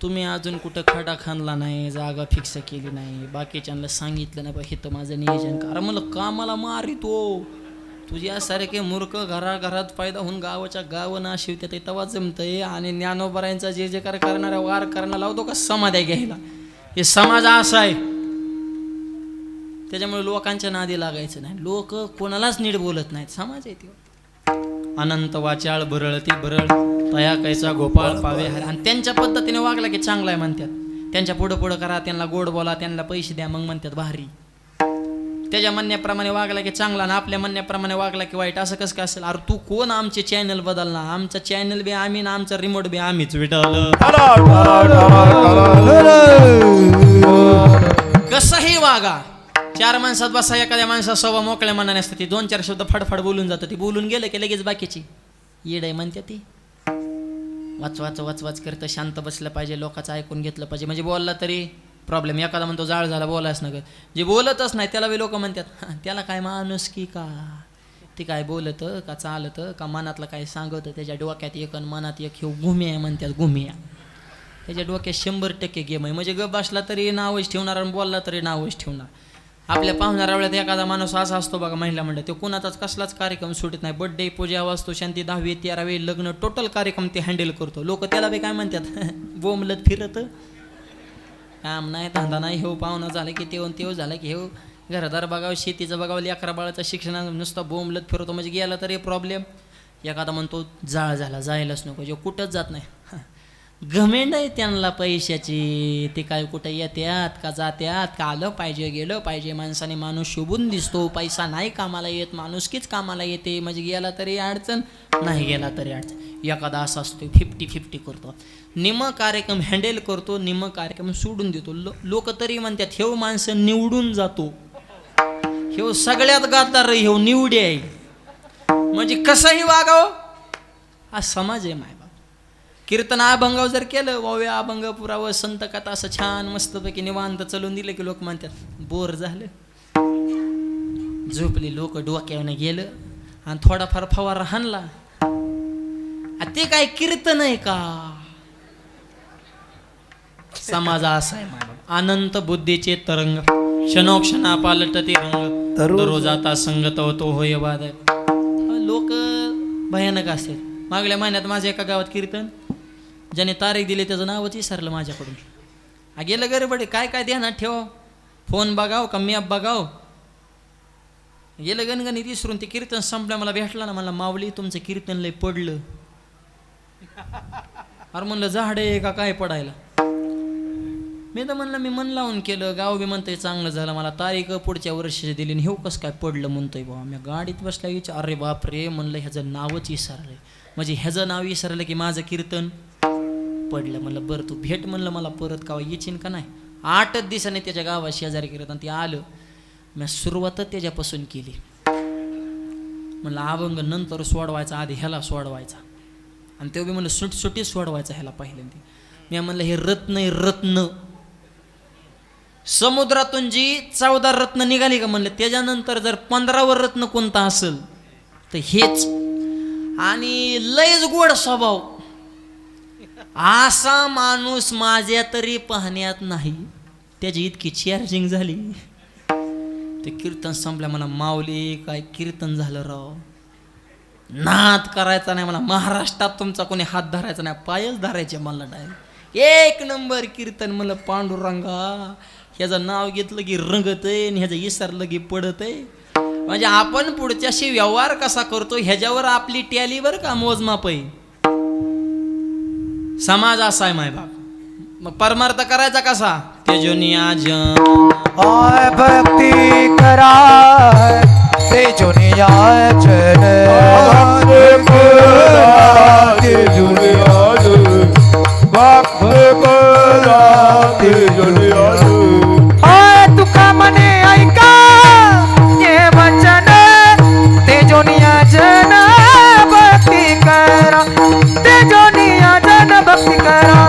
तुम्ही अजून कुठं खडा खाणला नाही जागा फिक्स केली नाही बाकीच्यांना सांगितलं नाही हे तर माझं नियोजन करा म्हणलं का मला मारितो तुझ्यासारखे मूर्ख घराघरात फायदा होऊन गावाच्या गावं ना शिवत्यात तेव्हा जमतंय आणि ज्ञानोबरायांचा जे कार करणाऱ्या वार करणार लावतो का समाध्या घ्यायला हे समाज असा आहे त्याच्यामुळे लोकांच्या नादी लागायचं नाही लोक कोणालाच नीट बोलत नाहीत समाज आहे ते अनंत वाचाळ बरळती बरळ तया कैसा गोपाळ पावे हरे आणि त्यांच्या पद्धतीने वागला की चांगला आहे म्हणतात त्यांच्या पुढं पुढं करा त्यांना गोड बोला त्यांना पैसे द्या मग म्हणतात भारी त्याच्या म्हणण्याप्रमाणे वागला की चांगला आणि आपल्या म्हणण्याप्रमाणे वागला की वाईट असं कसं काय असेल अरे तू कोण आमचे चॅनल बदलणार आमचं चॅनल बी आम्ही ना आमचा रिमोट बी आम्हीच विटवलं कसंही वागा 4 माणसात बसा एखाद्या माणसा सव्वा मोकळ्या मनाने असतं ती 2-4 शब्द फडफड बोलून जातं ती बोलून गेलं की लगेच बाकीची येड आहे म्हणते ती वाच करतं शांत बसलं पाहिजे लोकांचं ऐकून घेतलं पाहिजे म्हणजे बोलला तरी प्रॉब्लेम एखादा म्हणतो जाळ झाला बोलायच नका जे बोलतच नाही त्याला लोक म्हणतात त्याला काय माणूस की का ती काय बोलतं का चालतं का मनातलं काय सांगतं त्याच्या डोक्यात एक आणि मनात एक हे घुम्या म्हणतात घुम्या त्याच्या डोक्यात 100% गेम आहे म्हणजे गप बसला तरी नावच ठेवणार आणि बोलला तरी नावच ठेवणार आपल्या पाहुण्या वेळेत एखादा माणूस असा असतो बघा महिला मंडळ तो कुणाचाच कसलाच कार्यक्रम सुटत नाही बर्थडे पूजा वास्तू शांती 10वी 13वी लग्न टोटल कार्यक्रम ते हँडल करतो लोक त्याला बी काय म्हणतात बोंबलत फिरत काम नाही धंदा नाही हे पाहुणा झालं की तेव झालं की हे घरदार बघावं शेतीचं बघावं लेकरा बाळाचं शिक्षण नुसतं बोंबलत फिरतो म्हणजे गेला तरी प्रॉब्लेम एखादा म्हणतो जाळ झाला जायलाच नको जे कुठंच जात नाही घमेंड आहे त्यांना पैशाची ते काय कुठं येत्यात का जात्यात का आलं पाहिजे गेलं पाहिजे माणसाने माणूस शोभून दिसतो पैसा नाही कामाला येत माणुसकीच कामाला येते म्हणजे गेला तरी अडचण नाही गेला तरी अडचण एखादा असा असतो 50-50 करतो निम कार्यक्रम हँडल करतो निम कार्यक्रम सोडून देतो लोक तरी म्हणतात हेव माणसं निवडून जातो हेव सगळ्यात गातार हेव निवडी आहे म्हणजे कसंही वागावं हा समाज आहे माय कीर्तन अभंगाव जर केलं वावे अभंग पुरावं संत कथा असं छान मस्तपैकी निवांत चलून दिलं की लोक म्हणतात बोर झालं झोपली लोक डोक्याने गेलं आणि थोडाफार फवारा हाणला ते काय कीर्तन आहे का समाज असा आहे अनंत बुद्धीचे तरंग क्षणोक्षणा पालटते रंग दररोज आता संगत होतो होय वाद लोक भयानक असते मागल्या महिन्यात माझ्या एका गावात कीर्तन ज्याने तारीख दिली त्याचं नावच विसरलं माझ्याकडून गेलं गडबड काय काय ध्यानात ठेव फोन बघाव का मॅप बघाव गेलं गणगणित विसरून ते कीर्तन संपलं मला भेटलं ना मला माऊली तुमचं कीर्तन लय पडलं अरे म्हणलं झाड आहे का काय पडायला मी तर म्हणलं मी मन लावून केलं गाव बी म्हणतंय चांगलं झालं मला तारीख पुढच्या वर्षी दिली आणि हे कसं काय पडलं म्हणतोय बाबा मी गाडीत बसला विचार अरे बाप रे म्हणलं ह्याचं नावच विसरलंय म्हणजे ह्याचं नाव विसरलं की माझं कीर्तन पडलं म्हणलं बरं तू भेट म्हणलं मला परत का येचीन का नाही 8 दिवसाने त्याच्या गावात शेजारी कीर्तन ते आलं मी सुरुवातच त्याच्यापासून केली म्हणलं अभंग नंतर सोडवायचा आधी ह्याला सोडवायचा आणि ते बी म्हणलं सुटसुटीत सोडवायचा ह्याला पहिल्यांदा मी म्हणलं हे रत्न आहे रत्न समुद्रातून जी 14 रत्न निघाली का म्हणलं त्याच्यानंतर जर 15वर रत्न कोणता असेल तर हेच आणि लयच गोड स्वभाव असा माणूस माझ्या तरी पाहण्यात नाही त्याची इतकी चार्जिंग झाली ते कीर्तन संपल्या मला माऊली काय कीर्तन झालं राव नाद करायचा नाही मला महाराष्ट्रात तुमचा कोणी हात धरायचा नाही पायच धरायचे मला डायरेक्ट 1 नंबर कीर्तन मला पांडुरंगा ह्याचं नाव घेतलं की रंगत आहे आणि ह्याचं इसरलं की पडत आहे म्हणजे आपण पुढच्याशी व्यवहार कसा करतो ह्याच्यावर आपली टॅलीवर का मोजमाप आहे. समाज असा आहे मायबाप. मग परमार्थ करायचा कसा. तेजोनिया जन आय भक्ती करा ते जुनिया जन आय तुका मने ऐका ये वचन ते जुनिया जन भक्ती करा ते जुनिया जन भक्ती करा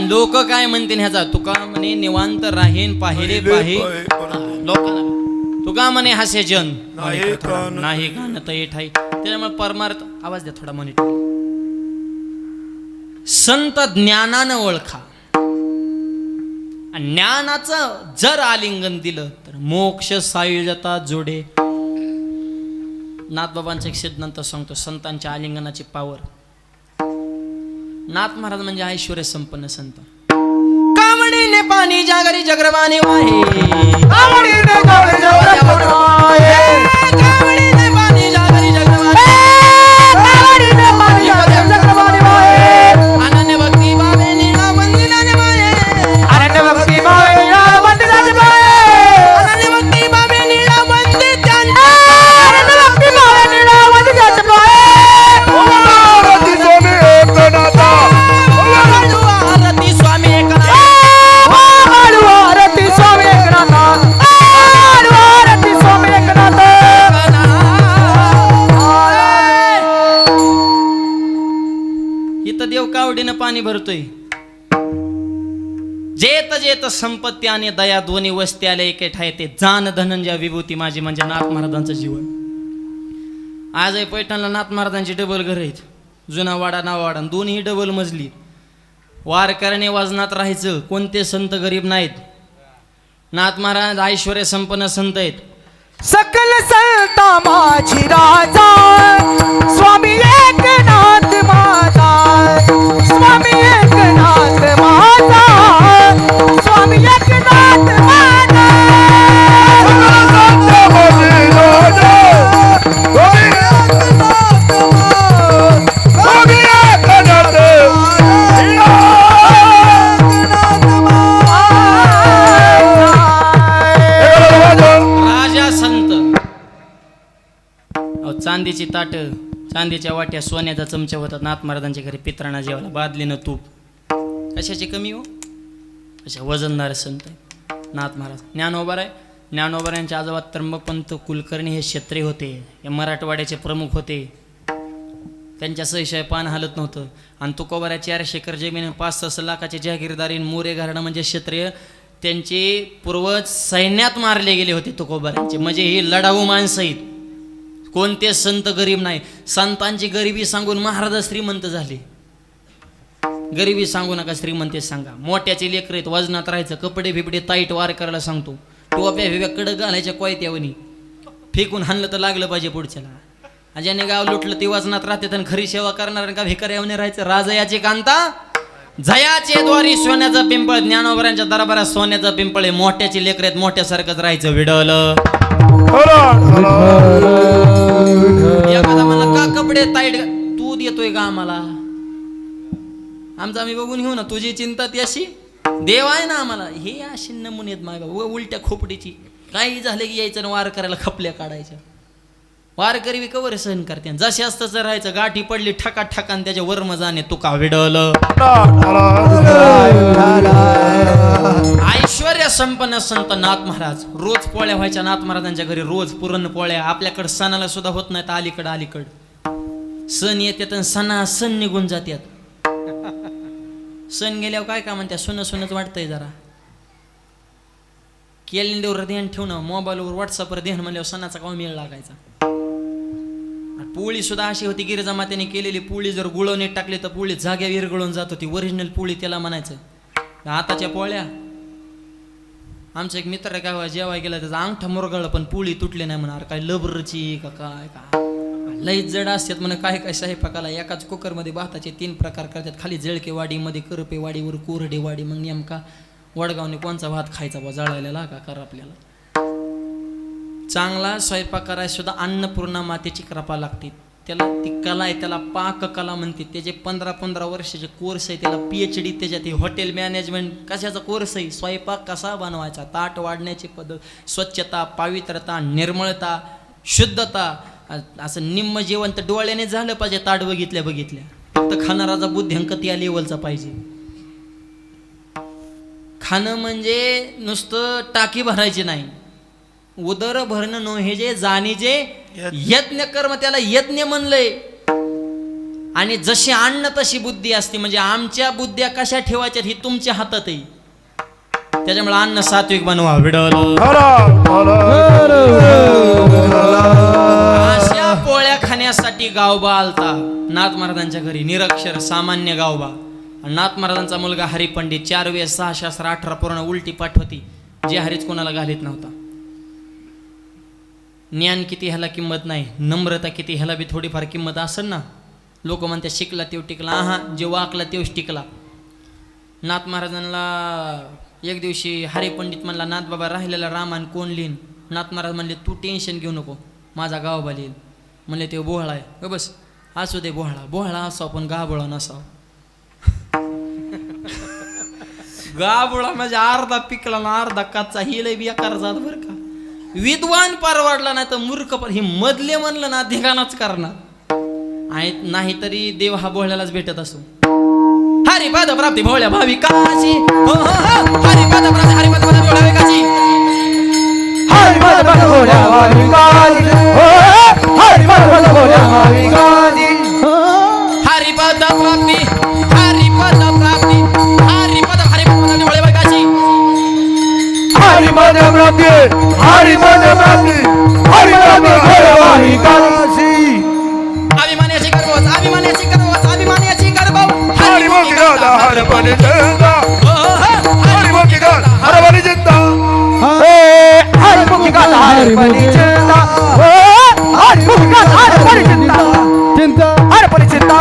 लोक काय म्हणतील ह्याचा. तुका म्हणे निवांत राहीन पाहिले लोकांना. तुका म्हणे हास्य जन नाही गाणं तर येत आहे. त्याच्यामुळे परमार्थ आवाज द्या थोडा मॉनिटर. संत ज्ञानानं ओळखा. ज्ञानाचं जर आलिंगन दिलं तर मोक्ष सायुज्यता जोडे. नाथबाबांचं एक सिद्धांत सांगतो संतांच्या आलिंगनाची पावर. नाथ महाराज म्हणजे ऐश्वर्य संपन्न संत. कामडीने पाणी जागरी जगरवाणी वाहे. कामडीने पाणी जागरी जगरवाणी वाहे. अनन्य भक्ती भावे नीळा वंदिनाने वाहे. अनन्य भक्ती भावे नीळा वंदिनाने वाहे. अनन्य भक्ती भावे नीळा वंदिनाने अनन्य भक्ती भावे नीळा वंदिनाने वाहे. आरती स्वामी एकनाथ. आरती स्वामी एकनाथ. आरती स्वामी एकनाथ. इथं देव कावडीनं पाणी भरतोय. जेत जेत संपत्ती आणि दया दोन्ही वस्ती आले एके ठाय ते जान धनंजय विभूती माझी म्हणजे नाथ महाराजांचं जीवन. आजही पैठणला नाथ महाराजांची डबल घर आहेत. जुना वाडा नवा वाडा दोन्ही डबल मजली. वारकऱ्याने वजनात राहायचं. कोणते संत गरीब नाहीत. नाथ महाराज ऐश्वर्य संपन्न संत आहेत. सकल संता माझी राजा स्वामी एकनाथ माझा. स्वामी एकनाथ माझा. स्वामी एकनाथ माझा. चांदीची ताट चांदीच्या वाट्या सोन्याचा चमचा होता. नाथ महाराजांच्या घरी पित्रांना जेवायला बादलीनं तूप. कशाची कमी हो. अशा वजनदार संत नाथ महाराज. ज्ञानोबा आहे. ज्ञानोबा यांच्या आजोबा त्र्यंबकपंत कुलकर्णी हे क्षत्रिय होते. हे मराठवाड्याचे प्रमुख होते. त्यांच्या सहीशिवाय पान हालत नव्हतं. आणि तुकोबाऱ्या 400 एकर जमीन 5-6 लाखाचे जहागीरदारी मोरे घराणं म्हणजे क्षत्रिय. त्यांचे पूर्वज सैन्यात मारले गेले होते तुकोबाऱ्यांचे. म्हणजे हे लढाऊ माणसं आहेत. कोणते संत गरीब नाही. संतांची गरिबी सांगून महाराज श्रीमंत झाले. गरिबी सांगू नका श्रीमंती सांगा. मोठ्याचे लेकर आहेत. वजनात राहायचं. कपडे बिपडे ताईट वार करायला सांगतो. टोप्या बिव्या कडक घालायच्या कोयत्यावनी. फेकून हाणलं तर लागलं पाहिजे पुढच्याला. ज्याने गाव लुटलं ते वजनात राहते. आणि खरी सेवा करणार का भिकाऱ्यावने राहायचं. राजयाची कांता जयाचे द्वारी सोन्याचं पिंपळ. ज्ञानोबरांच्या दरबारात सोन्याचं पिंपळ आहे. मोठ्याची लेकर आहेत. मोठ्यासारखंच राहायचं. विडवलं. एखादा मला का कपडे ताईट तू देतोय का आम्हाला. आमचं आम्ही बघून घेऊ ना. तुझी चिंता ती अशी देव आहे ना आम्हाला. हे अशी नमुने आहेत माय बाबा. उलट्या खोपडीची काही झालं की यायचं वार करायला खपल्या काढायच्या. वारकरी कवर सहन करते. जसे असतंच राहायचं. गाठी पडली ठका ठका आणि त्याच्या वर मजाने तुका विडवलं. ऐश्वर्य संपन्न संत नाथ महाराज. रोज पोळ्या व्हायच्या नाथ महाराजांच्या घरी. रोज पुरण पोळ्या. आपल्याकडे सणाला सुद्धा होत नाहीत. अलीकड सण येतात आणि सणा सण निघून जातात. सण गेल्यावर काय का म्हणत्या सुनच वाटतंय जरा. कॅलेंडरवर ध्यान ठेवणं. मोबाईलवर व्हॉट्सअपवर ध्यान म्हणल्यावर सणाचा का मेळ लागायचा. पोळी सुद्धा अशी होती. गिरिजा मातेने केलेली पोळी जर गुळवणे टाकली तर पोळी जाग्या विरघळून जात होती. ओरिजिनल पोळी त्याला म्हणायचं. आताच्या पोळ्या आमचा एक मित्र आहे काय जेव्हा गेला त्याचा अंगठा मुरगळला पण पोळी तुटली नाही म्हणा काय लबरची का काय का लईच जड असतात म्हणे काय काय स्वयंपाकाला एकाच कुकरमध्ये भाताचे 3 प्रकार करतात खाली जळकेवाडी मध्ये करपेवाडीवर कोरडेवाडी मग नेमका वडगावने कोणचा भात खायचा बा जळालेला का कर आपल्याला चांगला स्वयंपाक करायला सुद्धा अन्नपूर्णा मातेची कृपा लागते त्याला ती कला आहे त्याला पाककला म्हणते त्याचे 15-15 वर्षाचे कोर्स आहे त्याला PhD त्याच्यात हॉटेल मॅनेजमेंट कशाचा कोर्स आहे स्वयंपाक कसा बनवायचा ताट वाढण्याची पद्धत स्वच्छता पवित्रता निर्मळता शुद्धता असं निम्म जेवण तर डोळ्याने झालं पाहिजे ताट बघितल्या फक्त खाणाराचा बुद्ध्यांक त्या लेवलचा पाहिजे खाणं म्हणजे नुसतं टाकी भरायची नाही उदर भरणं नो हे जे जाणी जे यज्ञ कर्म त्याला यज्ञ म्हणलंय आणि जशी अन्न तशी बुद्धी असते म्हणजे आमच्या बुद्ध्या कशा ठेवायच्या ही तुमच्या हातात आहे त्याच्यामुळे अन्न सात्विक बनवा विडवलं अशा पोळ्या खाण्यासाठी गावबा आलता नाथ महाराजांच्या घरी निरक्षर सामान्य गावबा नाथ महाराजांचा मुलगा हरिपंडित 4 वेळेस 6 शास्त्र 18 पूर्ण उलटी पाठ होती जे हरीच कोणाला घालीत नव्हता ज्ञान किती ह्याला किंमत नाही नम्रता किती ह्याला बी थोडीफार किंमत असेल ना लोक म्हणते शिकला तेव टिकला हा जे वाकला तेवच टिकला नाथ महाराजांना एक दिवशी हरिपंडित म्हणला नाथ बाबा राहिलेला रामायण कोण लिहीन नाथ महाराज म्हणले तू टेन्शन घेऊ नको माझा गावबा लिहील म्हणले ते बोहळा आहे बस असू दे बोहळा असाव पण गाबोळा नसाव गाबोळा म्हणजे अर्धा पिकला ना अर्धा कच्चा ही लय बेकार जात बरं का विद्वान परवडला नाही तर मूर्ख पर हे मधले म्हणलं ना धिगाणाच करणार आणि नाहीतरी देव हा बोहळ्यालाच भेटत असो हरिपद प्राप्ती भोळ्या भाविकाची हो हो हो हरिपद प्राप्ती हरिपद भोळ्या भाविकाची हरिपद भोळ्या भाविकाची हो हरिपद भोळ्या भाविकाची हरिपद प्राप्ती हरिपद प्राप्ती हरिपद भोळ्या भाविकाची हरिपद प्राप्ती हरिपद प्राप्ती हरिपद भोळ्या भाविकाची अभिमानाची गर्भवत हरिमुखी गाता हरपणी जयंता हरिमुखी गाता हरपणी जयंता हरिमुखी गाता हरपणी चिंता हरिमुखी गाता हरपणी चिंता हरपणी चिंता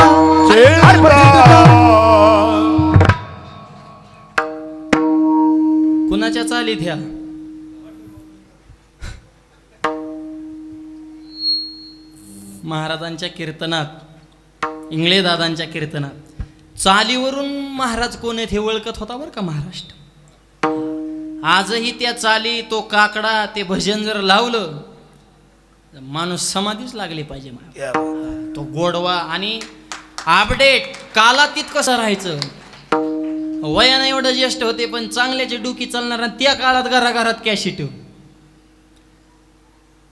कुणाच्या चालीत ह्या महाराजांच्या कीर्तनात इंगळे दादांच्या कीर्तनात चालीवरून महाराज कोण आहेत हे ओळखत होता बरं का महाराष्ट्र आजही त्या चाली तो काकडा ते भजन जर लावलं माणूस समाधीच लागली पाहिजे तो गोडवा आणि अपडेट कालातीत कसं राहायचं वयानं एवढं ज्येष्ठ होते पण चांगल्याची डुकी चालणार त्या काळात घराघरात कॅशिट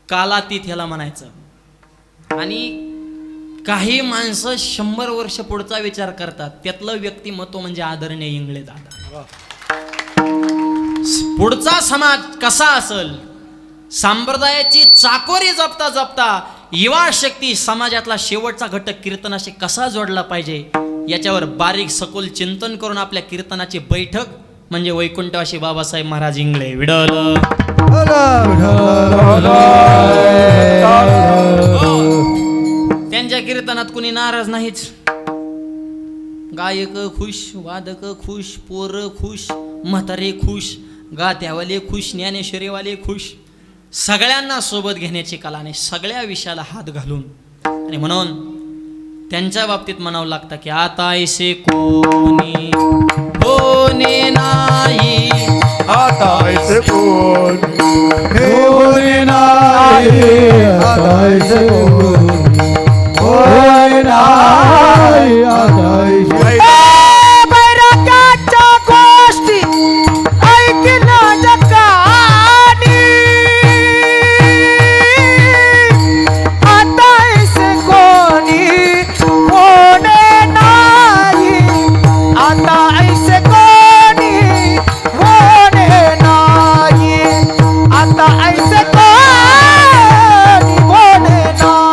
कालातीत ह्याला म्हणायचं आणि काही माणसं 100 वर्ष पुढचा विचार करतात त्यातलं व्यक्तिमत्व म्हणजे आदरणीय इंगळे दादा पुढचा समाज कसा असेल संप्रदायाची चाकोरी जपता जपता युवा शक्ती समाजातला शेवटचा घटक कीर्तनाशी कसा जोडला पाहिजे याच्यावर बारीक सखोल चिंतन करून आपल्या कीर्तनाची बैठक म्हणजे वैकुंठवासी बाबासाहेब महाराज इंगळे विडल त्यांच्या कीर्तनात कुणी नाराज नाहीच गायक खुश वादक खुश पोर खुश म्हातारे खुश गात्यावाले खुश ज्ञानेश्वरीवाले खुश सगळ्यांना सोबत घेण्याची कला आणि सगळ्या विषयाला हात घालून आणि म्हणून त्यांच्या बाबतीत म्हणावं लागतं की आता ऐसे कोणी होणे नाही आता ऐसे होणे नाही आता ऐसे होणे नाही आता ऐसे बैराग्याच्या गोष्टी ऐकण्याच्या कहाणी आता ऐसे कोणी होणे नाही आता ऐसे कोणी होणे नाही आता ऐसे कोणी होणे नाही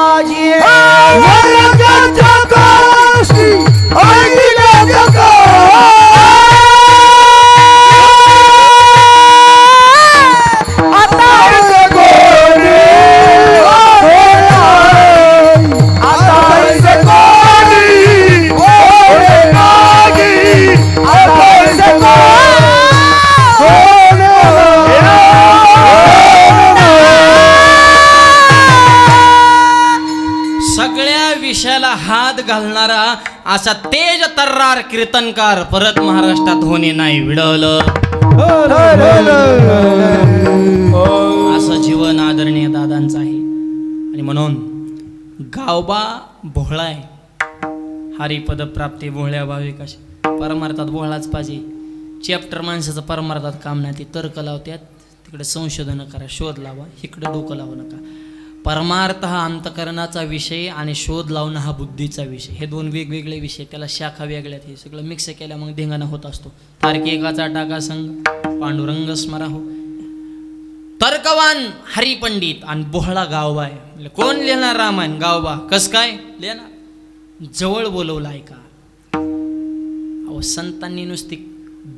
घालणारा असा तेज तर्रार कीर्तनकार परत महाराष्ट्रात होणे नाही विडवलं. असं जीवन आदरणीय दादांचं आहे. आणि म्हणून गावबा भोळा आहे. हरिपद प्राप्ती भोळ्या भाविकाशी परमार्थात भोळाच पाहिजे. चॅप्टर माणसाचं परमार्थात काम नाही. ते तर्क लावत्यात, तिकडे संशोधन करा, शोध लावा, इकडे डोकं लावू नका. परमार्थ हा अंतकरणाचा विषय आणि शोध लावणं हा बुद्धीचा विषय. हे दोन वेगवेगळे विषय, त्याला शाखा वेगळ्यात. हे सगळं मिक्स केल्या मग धिंगाणा होत असतो. तार्किकाचा टाका संघ पांडुरंग स्मरा हो. तर्कवान हरिपंडित आणि बोहळा गावबा आहे. म्हणजे कोण लिहिणार रामायण? गावबा. कस काय लिहिणार? जवळ बोलवलं ऐका. अहो संतांनी नुसती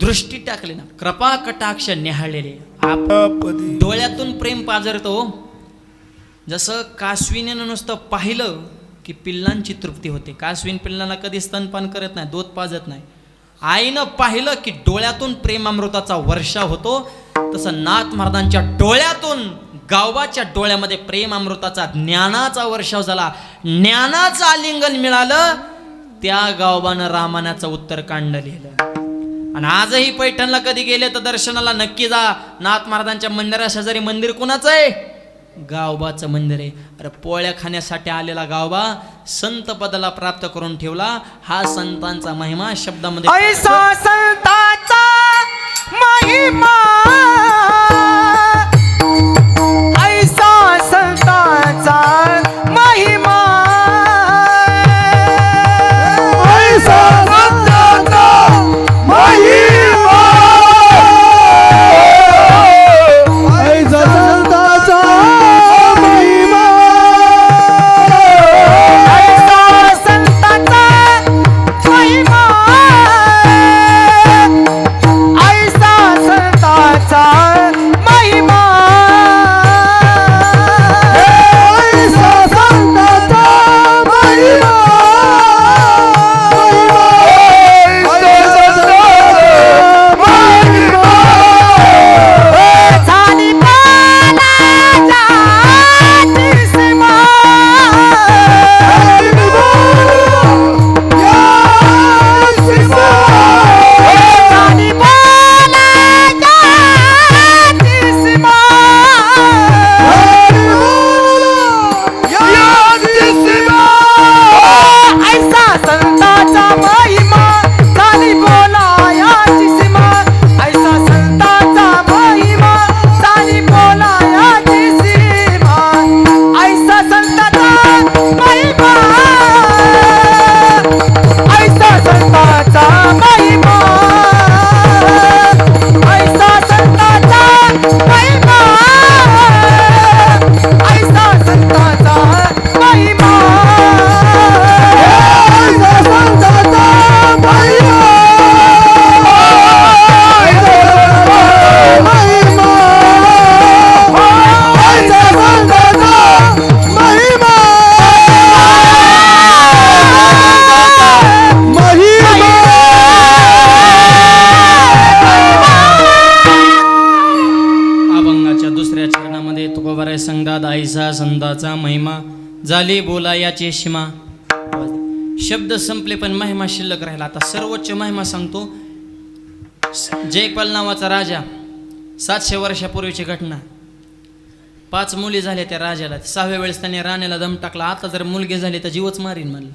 दृष्टी टाकली ना, कृपा कटाक्ष निहाळलेले, डोळ्यातून प्रेम पाजरतो. जसं कासवीनेनं नुसतं पाहिलं की पिल्लांची तृप्ती होते. कासवीन पिल्लांना कधी स्तनपान करत नाही, दूध पाजत नाही. आईनं पाहिलं की डोळ्यातून प्रेमामृताचा वर्षा होतो. तसं नाथ महाराजांच्या डोळ्यातून, गावबाच्या डोळ्यामध्ये प्रेमामृताचा, ज्ञानाचा वर्षाव झाला. ज्ञानाचं आलिंगन मिळालं. त्या गावबानं रामायणाचं उत्तर कांड लिहिलं. आणि आजही पैठणला कधी गेले तर दर्शनाला नक्की जा. नाथ महाराजांच्या मंदिरा शेजारी मंदिर कुणाचं आहे? गावबाचं मंदिर आहे. अरे पोळ्या खाण्यासाठी आलेला गावबा संत पदाला प्राप्त करून ठेवला. हा संतांचा महिमा शब्दामध्ये. ऐसा संतांचा महिमा, ऐसा संतांचा महिमा, ऐसा संतांचा महिमा, ऐसा संतांचा महिमा, ऐसा संतांचा महिमा, ऐसा संतांचा महिमा, ऐसा संतांचा महिमा, झाली बालाच्या तिसमा, झाली बालाच्या तिसमा, ऐसा संतांचा महिमा, झाली बोलायाची सीमा, ऐसा संतांचा महिमा, झाली बोलायाची सीमा, ऐसा संतांचा महिमा, ऐसा संतांचा महिमा, ऐसा संतांचा महिमा, ऐसा संतांचा महिमा, ऐसा संतांचा महिमा, महिमा, ऐसा संतांचा महिमा, महिमा. अभंगाच्या दुसऱ्या चरणामध्ये तुकोबाराय संघात ऐसा संतांचा महिमा, झाली बोलायाची सीमा. शब्द संपले पण महिमा शिल्लक राहिला. आता सर्वोच्च महिमा सांगतो. जयपाल नावाचा राजा, 700 वर्षापूर्वीची घटना. 5 मुली झाल्या त्या राजाला. 6व्या वेळेस त्याने राण्याला दम टाकला. आता जर मुलगी झाली तर जीवच मारीन म्हणलं.